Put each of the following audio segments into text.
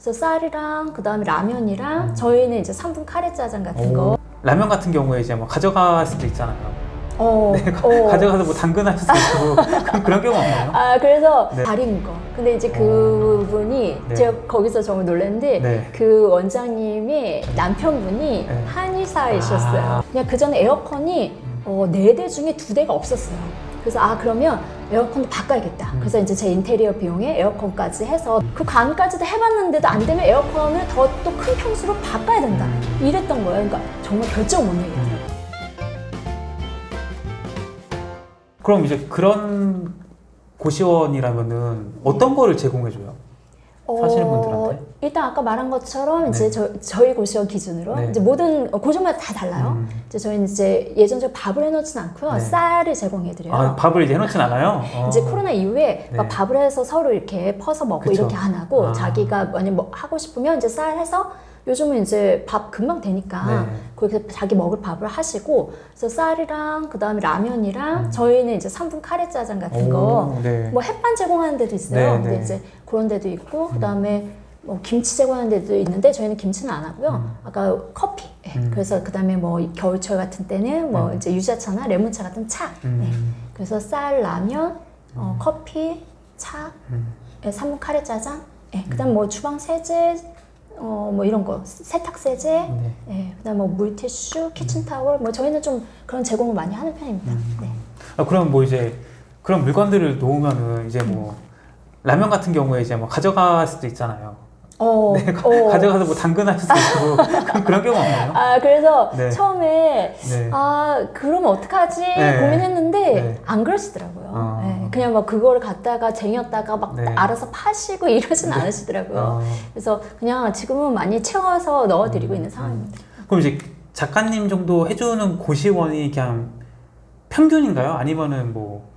그래서 쌀이랑 그다음에 라면이랑 저희는 이제 3분 카레 짜장 같은 거. 라면 같은 경우에 이제 뭐 가져갈 수도 있잖아요. 네, 어. 가져가서 뭐 당근할 수도 있고 그런 경우 없나요? 아, 그래서 네. 다린 거. 근데 이제 그분이 네. 제가 거기서 정말 놀랐는데 네. 그 원장님의 남편분이 네. 한의사이셨어요. 아. 그냥 그 전에 에어컨이 4대 중에 2대가 없었어요. 그래서 그러면 에어컨도 바꿔야겠다. 그래서 이제 제 인테리어 비용에 에어컨까지 해서 그 간까지도 해봤는데도 안 되면 에어컨을 더 또 큰 평수로 바꿔야 된다. 이랬던 거예요. 그러니까 정말 결정 못 내겠어요. 그럼 이제 그런 고시원이라면은 어떤 거를 제공해줘요? 사시는 분들한테? 일단 아까 말한 것처럼 네. 이제 저희 고시원 기준으로 네. 이제 모든 고시원마다 다 달라요. 이제 저희는 이제 예전처럼 밥을 해놓진 않고요. 네. 쌀을 제공해드려요. 아, 밥을 이제 해놓진 않아요? 이제 코로나 이후에 네. 막 밥을 해서 서로 이렇게 퍼서 먹고 그쵸. 이렇게 안 하고 아. 자기가 만약 뭐 하고 싶으면 이제 쌀 해서 요즘은 이제 밥 금방 되니까 네. 그렇게 자기 먹을 밥을 하시고 그래서 쌀이랑 그다음에 라면이랑 저희는 이제 3분 카레 짜장 같은 거 네. 뭐 햇반 제공하는 데도 있어요. 네, 근데 네. 이제 그런 데도 있고 그다음에 뭐 김치 제공하는 데도 있는데 저희는 김치는 안 하고요. 아까 커피. 예. 그래서 그다음에 뭐 겨울철 같은 때는 뭐 이제 유자차나 레몬차 같은 차. 예. 그래서 쌀, 라면, 커피, 차, 예, 3분 카레 짜장. 예. 그다음 뭐 주방 세제 뭐 이런 거 세탁 세제, 네. 예. 그다음 뭐 물티슈, 키친타월 뭐 저희는 좀 그런 제공을 많이 하는 편입니다. 네. 아, 그럼 뭐 이제 그런 물건들을 놓으면은 이제 뭐 라면 같은 경우에 이제 뭐 가져갈 수도 있잖아요. 네, 가져가서 뭐 당근할 수도 있고 그런 경우 없나요? 그래서 네. 처음에 네. 그러면 어떡하지 네. 고민했는데 네. 안 그러시더라고요. 네. 그냥 막 그거를 갖다가 쟁였다가 막 네. 알아서 파시고 이러진 않으시더라고요. 어. 그래서 그냥 지금은 많이 채워서 넣어드리고 있는 상황입니다. 그럼 이제 작가님 정도 해주는 고시원이 그냥 평균인가요? 아니면은 뭐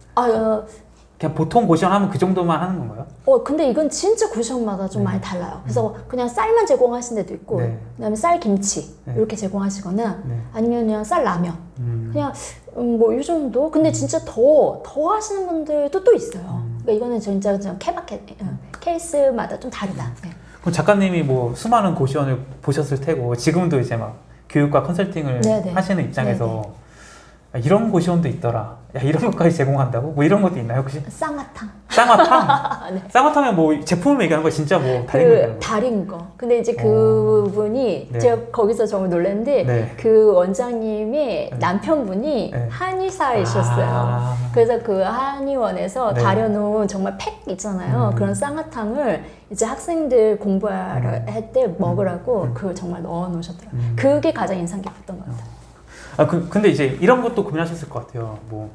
그냥 보통 고시원 하면 그 정도만 하는 건가요? 근데 이건 진짜 고시원마다 좀 많이 달라요. 그래서 그냥 쌀만 제공하시는 데도 있고, 네. 그다음에 쌀 김치 네. 이렇게 제공하시거나, 네. 아니면 그냥 쌀 라면, 그냥 뭐 이 정도. 근데 진짜 더 하시는 분들도 또 있어요. 그러니까 이거는 진짜 케바케 케이스마다 좀 다르다. 네. 그럼 작가님이 뭐 수많은 고시원을 보셨을 테고 지금도 이제 막 교육과 컨설팅을 네네. 하시는 입장에서 야, 이런 고시원도 있더라. 야, 이런 것까지 제공한다고? 뭐 이런 것도 있나요 혹시? 쌍화탕. 쌍화탕? 네. 쌍화탕은 뭐 제품을 얘기하는 거 진짜 뭐 다른 거 얘기하는 거? 다린 거. 근데 이제 그분이 네. 제가 거기서 정말 놀랐는데 네. 그 원장님의 남편분이 네. 한의사이셨어요. 아. 그래서 그 한의원에서 네. 다려놓은 정말 팩 있잖아요. 그런 쌍화탕을 이제 학생들 공부하러 할 때 먹으라고 그걸 정말 넣어 놓으셨더라고요. 그게 가장 인상 깊었던 것 같아요. 근데 이제 이런 것도 고민하셨을 것 같아요. 뭐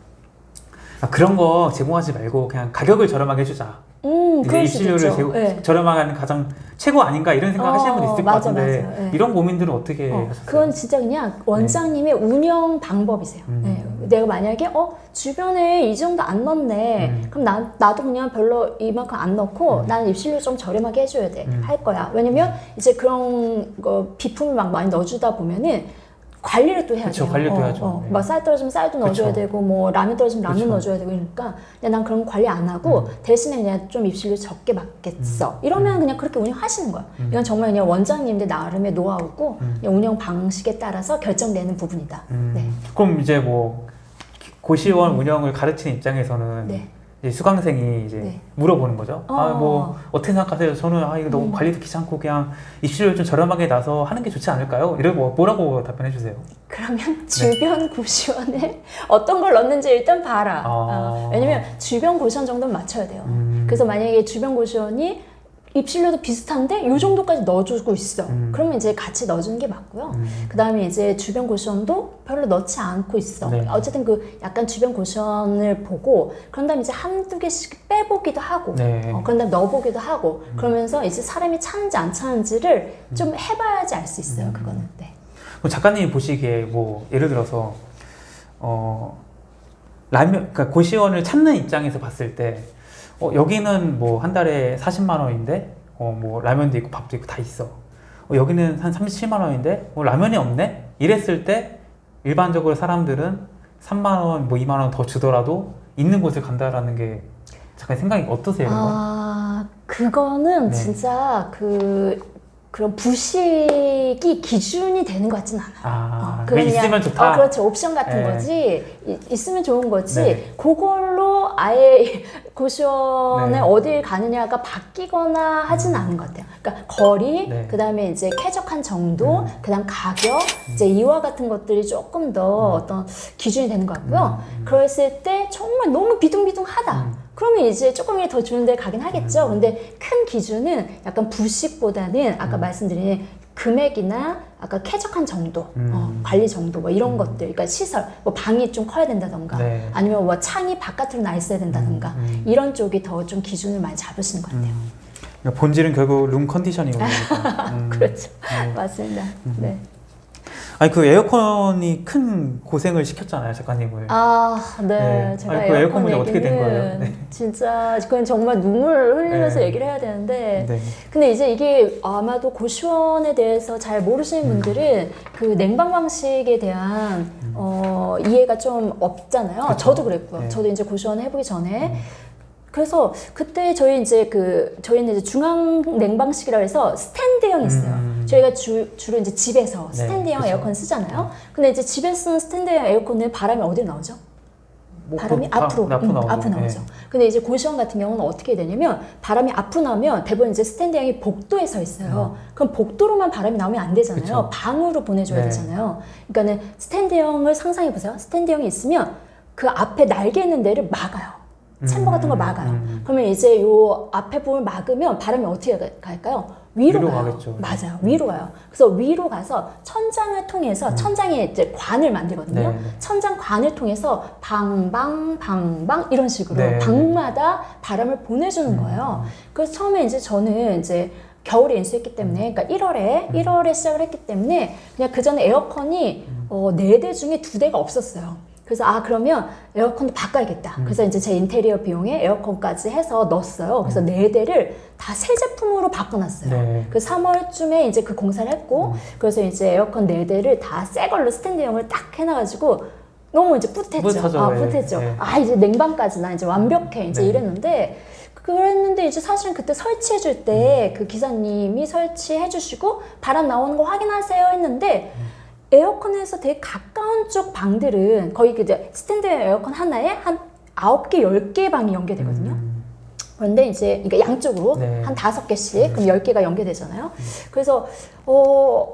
그런 거 제공하지 말고 그냥 가격을 저렴하게 해주자. 이제 그럴 수도 입시료를 있죠. 네. 저렴하게 하는 가장 최고 아닌가 이런 생각 하시는 분이 있을 것 맞아, 같은데 맞아요. 네. 이런 고민들은 어떻게 하셨어요? 그건 진짜 그냥 원장님의 운영 방법이세요. 네. 내가 만약에 주변에 이 정도 안 넣네. 그럼 나도 그냥 별로 이만큼 안 넣고 나는 입실료 좀 저렴하게 해줘야 돼. 할 거야. 왜냐면 이제 그런 거 비품을 막 많이 넣어주다 보면은 관리를 또 해야 그쵸, 돼요. 관리도 해야죠. 네. 막 쌀 떨어지면 쌀도 넣어줘야 그쵸. 되고, 뭐 라면 떨어지면 라면 그쵸. 넣어줘야 되고, 그러니까 그냥 난 그런 거 관리 안 하고 대신에 그냥 좀 입실료 적게 받겠어. 이러면 그냥 그렇게 운영하시는 거야. 이건 정말 그냥 원장님들 나름의 노하우고 그냥 운영 방식에 따라서 결정되는 부분이다. 네. 그럼 이제 뭐 고시원 운영을 가르치는 입장에서는 네. 이제 수강생이 이제 네. 물어보는 거죠. 뭐 어떻게 생각하세요? 저는 이거 너무 관리도 귀찮고 그냥 입시료를 좀 저렴하게 나서 하는 게 좋지 않을까요? 이러고 뭐라고 답변해 주세요. 그러면 주변 고시원에 어떤 걸 넣는지 일단 봐라. 왜냐면 주변 고시원 정도는 맞춰야 돼요. 그래서 만약에 주변 고시원이 입실료도 비슷한데 이 정도까지 넣어주고 있어. 그러면 이제 같이 넣어주는 게 맞고요. 그 다음에 이제 주변 고시원도 별로 넣지 않고 있어. 네. 어쨌든 그 약간 주변 고시원을 보고 그런 다음에 이제 한두 개씩 빼보기도 하고 네. 그런 다음에 넣어보기도 하고 그러면서 이제 사람이 차는지 안 차는지를 좀 해봐야지 알 수 있어요. 그거는. 네. 그럼 작가님이 보시기에 뭐 예를 들어서 라면, 그러니까 고시원을 찾는 입장에서 봤을 때 여기는 뭐 한 달에 40만 원인데 뭐 라면도 있고 밥도 있고 다 있어. 여기는 한 37만 원인데 라면이 없네? 이랬을 때 일반적으로 사람들은 3만 원, 뭐 2만 원 더 주더라도 있는 곳을 간다라는 게 잠깐 생각이 어떠세요? 그거는 네. 진짜 그런 부식이 기준이 되는 것 같진 않아요. 그게 있으면 좋다. 그렇죠. 옵션 같은 네. 거지. 있으면 좋은 거지. 네. 그걸로 아예 고시원에 네. 어딜 가느냐가 바뀌거나 하진 않은 것 같아요. 그러니까 거리, 네. 그다음에 이제 쾌적한 정도, 그다음 가격, 이제 이와 같은 것들이 조금 더 어떤 기준이 되는 것 같고요. 그랬을 때 정말 너무 비둥비둥하다. 그러면 이제 조금이라도 더 좋은 데 가긴 하겠죠. 근데 큰 기준은 약간 부식보다는 아까 말씀드린 금액이나 아까 쾌적한 정도, 관리 정도 뭐 이런 것들, 그러니까 시설, 뭐 방이 좀 커야 된다던가, 네. 아니면 뭐 창이 바깥으로 나 있어야 된다던가 이런 쪽이 더 좀 기준을 많이 잡으시는 것 같아요. 그러니까 본질은 결국 룸 컨디션이군요. 그렇죠, 네. 맞습니다. 네. 아니 그 에어컨이 큰 고생을 시켰잖아요, 작가님을. 네. 네. 제가 아니, 그 에어컨 문제 얘기는 어떻게 된 거예요? 네. 진짜 그건 정말 눈물 흘리면서 네. 얘기를 해야 되는데, 네. 근데 이제 이게 아마도 고시원에 대해서 잘 모르시는 분들은 그 냉방 방식에 대한 이해가 좀 없잖아요. 그쵸. 저도 그랬고요. 네. 저도 이제 고시원 해보기 전에. 그래서 그때 저희는 이제 중앙 냉방식이라 해서 스탠드형이 있어요. 저희가 주로 이제 집에서 네, 스탠드형 그쵸. 에어컨 쓰잖아요. 근데 이제 집에서 쓰는 스탠드형 에어컨은 바람이 어디로 나오죠? 뭐 바람이 다 앞으로 나오고. 나오죠. 네. 근데 이제 고시원 같은 경우는 어떻게 되냐면 바람이 앞으로 나오면 대부분 이제 스탠드형이 복도에 서 있어요. 그럼 복도로만 바람이 나오면 안 되잖아요. 그쵸. 방으로 보내줘야 네. 되잖아요. 그러니까는 스탠드형을 상상해 보세요. 스탠드형이 있으면 그 앞에 날개 있는 데를 막아요. 챔버 같은 걸 막아요. 그러면 이제 요 앞에 부분을 막으면 바람이 어떻게 갈까요? 위로 가요. 가겠죠. 맞아요. 위로 가요. 그래서 위로 가서 천장을 통해서 천장에 이제 관을 만들거든요. 네. 천장 관을 통해서 방방 이런 식으로 네. 방마다 바람을 보내주는 거예요. 그래서 처음에 이제 저는 이제 겨울에 인수했기 때문에, 그러니까 1월에 시작을 했기 때문에 그냥 그 전에 에어컨이 4대 중에 2대가 없었어요. 그래서 그러면 에어컨도 바꿔야겠다. 그래서 이제 제 인테리어 비용에 에어컨까지 해서 넣었어요. 그래서 4대를 다 새 제품으로 바꿔놨어요. 네. 그 3월쯤에 이제 그 공사를 했고, 그래서 이제 에어컨 4대를 다 새 걸로 스탠드형을 딱 해놔가지고 너무 이제 뿌듯했죠. 뿌듯하죠. 뿌듯했죠. 네. 이제 냉방까지 나 이제 완벽해. 이제 네. 이랬는데, 그랬는데 이제 사실은 그때 설치해줄 때 그 기사님이 설치해주시고 바람 나오는 거 확인하세요 했는데, 에어컨에서 되게 가까운 쪽 방들은 거의 이제 스탠드 에어컨 하나에 한 9개, 10개 방이 연계되거든요. 그런데 이제 그러니까 양쪽으로 네. 한 5개씩 그럼 10개가 연계되잖아요. 그래서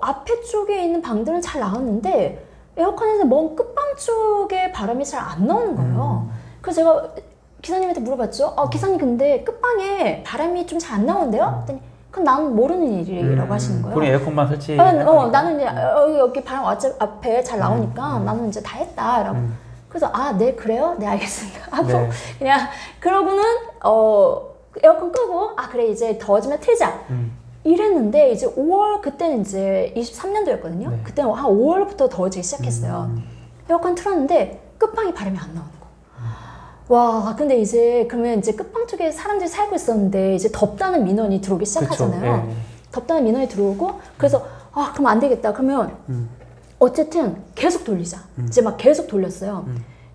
앞에 쪽에 있는 방들은 잘 나왔는데 에어컨에서 먼 끝방 쪽에 바람이 잘 안 나오는 거예요. 그래서 제가 기사님한테 물어봤죠. 기사님 근데 끝방에 바람이 좀 잘 안 나오는데요? 그랬더니 그건 난 모르는 일이라고 하시는 거예요. 본인 에어컨만 설치. 나는 이제 여기 바람 앞에 잘 나오니까 나는 이제 다 했다라고. 그래서 네 그래요? 네 알겠습니다 하고 네. 그냥 그러고는 에어컨 끄고 그래 이제 더워지면 틀자 이랬는데 이제 5월 그때는 이제 23년도였거든요. 네. 그때는 한 5월부터 더워지기 시작했어요. 에어컨 틀었는데 끝방이 바람이 안 나오는 거. 와, 근데 이제 그러면 이제 끝방 쪽에 사람들이 살고 있었는데 이제 덥다는 민원이 들어오기 시작하잖아요. 네. 덥다는 민원이 들어오고 그래서 그럼 안 되겠다. 그러면 어쨌든 계속 돌리자. 이제 막 계속 돌렸어요.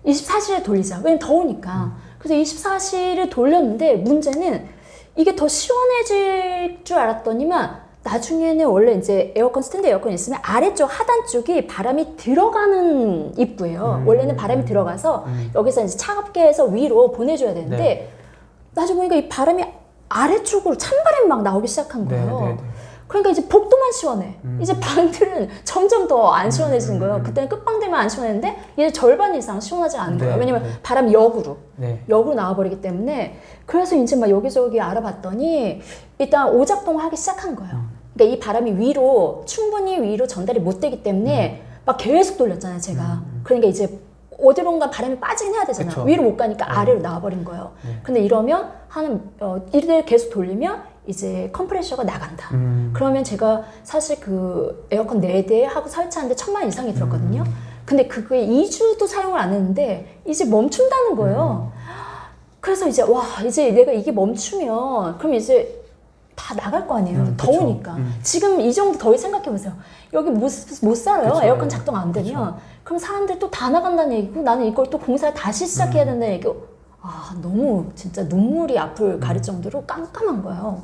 24시를 돌리자. 왜냐면 더우니까. 그래서 24시를 돌렸는데 문제는 이게 더 시원해질 줄 알았더니만 나중에는 원래 이제 에어컨 스탠드 에어컨 있으면 아래쪽 하단 쪽이 바람이 들어가는 입구예요. 원래는 바람이 들어가서 여기서 이제 차갑게 해서 위로 보내줘야 되는데 네. 나중에 보니까 이 바람이 아래쪽으로 찬바람이 막 나오기 시작한 거예요. 네. 그러니까 이제 복도만 시원해. 이제 방들은 점점 더 안 시원해지는 거예요. 그때는 끝방들만 안 시원했는데 이제 절반 이상 시원하지 않은 거예요. 네, 왜냐면 네. 바람이 역으로 네. 나와버리기 때문에. 그래서 이제 막 여기저기 알아봤더니 일단 오작동을 하기 시작한 거예요. 그러니까 이 바람이 충분히 위로 전달이 못 되기 때문에 막 계속 돌렸잖아요, 제가. 그러니까 이제 어디론가 바람이 빠지긴 해야 되잖아요. 그쵸. 위로 못 가니까 아래로 나와버린 거예요. 근데 이러면 이를 계속 돌리면 이제 컴프레셔가 나간다. 그러면 제가 사실 그 에어컨 4대 하고 설치하는데 1,000만 원 이상이 들었거든요. 근데 그게 2주도 사용을 안 했는데 이제 멈춘다는 거예요. 그래서 이제 이제 내가 이게 멈추면 그럼 이제 다 나갈 거 아니에요. 더우니까. 지금 이 정도 더위 생각해보세요. 여기 못 살아요. 그쵸. 에어컨 작동 안 되면. 그럼 사람들 또 다 나간다는 얘기고 나는 이걸 또 공사를 다시 시작해야 된다는 얘기고 너무 진짜 눈물이 앞을 가릴 정도로 깜깜한 거예요.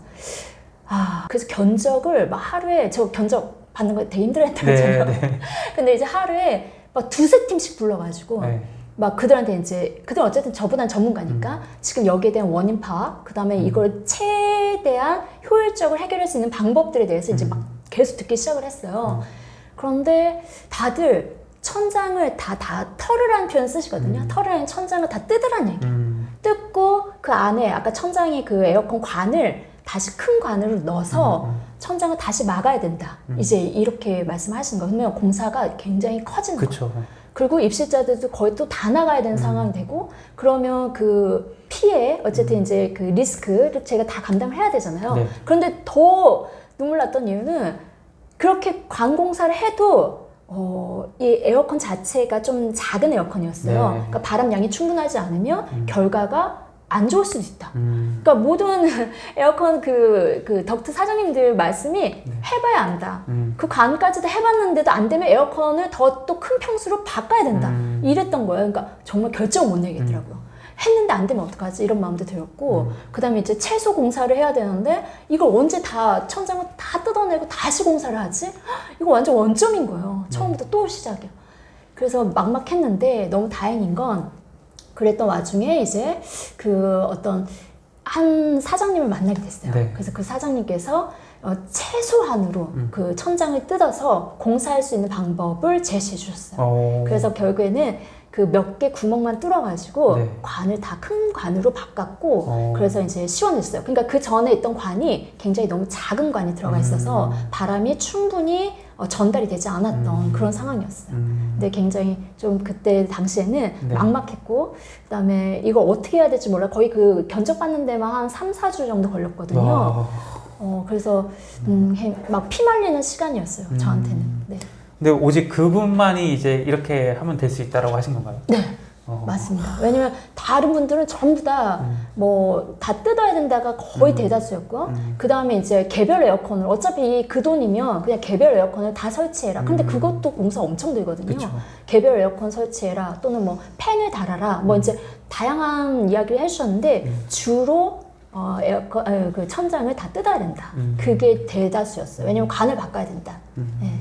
그래서 견적을 막 하루에, 저 견적 받는 거 되게 힘들었다고 했잖아요. 네. 근데 이제 하루에 막 두세 팀씩 불러가지고 네. 막 그들한테 이제, 그들 어쨌든 저보단 전문가니까 지금 여기에 대한 원인 파악, 그 다음에 이걸 최대한 효율적으로 해결할 수 있는 방법들에 대해서 이제 막 계속 듣기 시작을 했어요. 그런데 다들 천장을 다 털으라는 표현 쓰시거든요. 털으라는 천장을 다 뜯으라는 얘기예요. 뜯고 그 안에 아까 천장에 그 에어컨 관을 다시 큰 관으로 넣어서 천장을 다시 막아야 된다. 이제 이렇게 말씀하시는 거예요. 그러면 공사가 굉장히 커지는 거예요. 그쵸. 그리고 입실자들도 거의 또 다 나가야 되는 상황이 되고, 그러면 그 피해, 어쨌든 이제 그 리스크를 제가 다 감당을 해야 되잖아요. 네. 그런데 더 눈물 났던 이유는 그렇게 관공사를 해도 이 에어컨 자체가 좀 작은 에어컨이었어요. 네. 그러니까 바람량이 충분하지 않으면 결과가 안 좋을 수도 있다. 그러니까 모든 에어컨 그 덕트 사장님들 말씀이 해봐야 안다. 그 관까지도 해봤는데도 안 되면 에어컨을 더 또 큰 평수로 바꿔야 된다. 이랬던 거예요. 그러니까 정말 결정을 못 내겠더라고요. 했는데 안 되면 어떡하지? 이런 마음도 들었고, 그 다음에 이제 채소 공사를 해야 되는데 이걸 언제 다 천장을 다 뜯어내고 다시 공사를 하지? 이거 완전 원점인 거예요. 처음부터 또 시작이야. 그래서 막막했는데 너무 다행인 건, 그랬던 와중에 이제 그 어떤 한 사장님을 만나게 됐어요. 네. 그래서 그 사장님께서 최소한으로 그 천장을 뜯어서 공사할 수 있는 방법을 제시해 주셨어요. 그래서 결국에는 그 몇 개 구멍만 뚫어가지고 네. 관을 다 큰 관으로 바꿨고, 그래서 이제 시원했어요. 그러니까 그 전에 있던 관이 굉장히 너무 작은 관이 들어가 있어서 바람이 충분히 전달이 되지 않았던 그런 상황이었어요. 근데 굉장히 좀 그때 당시에는 네. 막막했고, 그다음에 이걸 어떻게 해야 될지 몰라. 거의 그 견적 받는 데만 한 3-4주 정도 걸렸거든요. 와. 그래서 막 피말리는 시간이었어요. 저한테는. 네. 근데 오직 그분만이 이제 이렇게 하면 될 수 있다라고 하신 건가요? 네. 맞습니다. 왜냐면 다른 분들은 전부 다 뭐 다 뜯어야 된다가 거의 대다수였고, 그 다음에 이제 개별 에어컨을, 어차피 그 돈이면 그냥 개별 에어컨을 다 설치해라. 근데 그것도 공사 엄청 들거든요. 그쵸. 개별 에어컨 설치해라, 또는 뭐 팬을 달아라, 뭐 이제 다양한 이야기를 해주셨는데 주로 에어컨 그 천장을 다 뜯어야 된다. 그게 대다수였어요. 왜냐면 관을 바꿔야 된다. 네.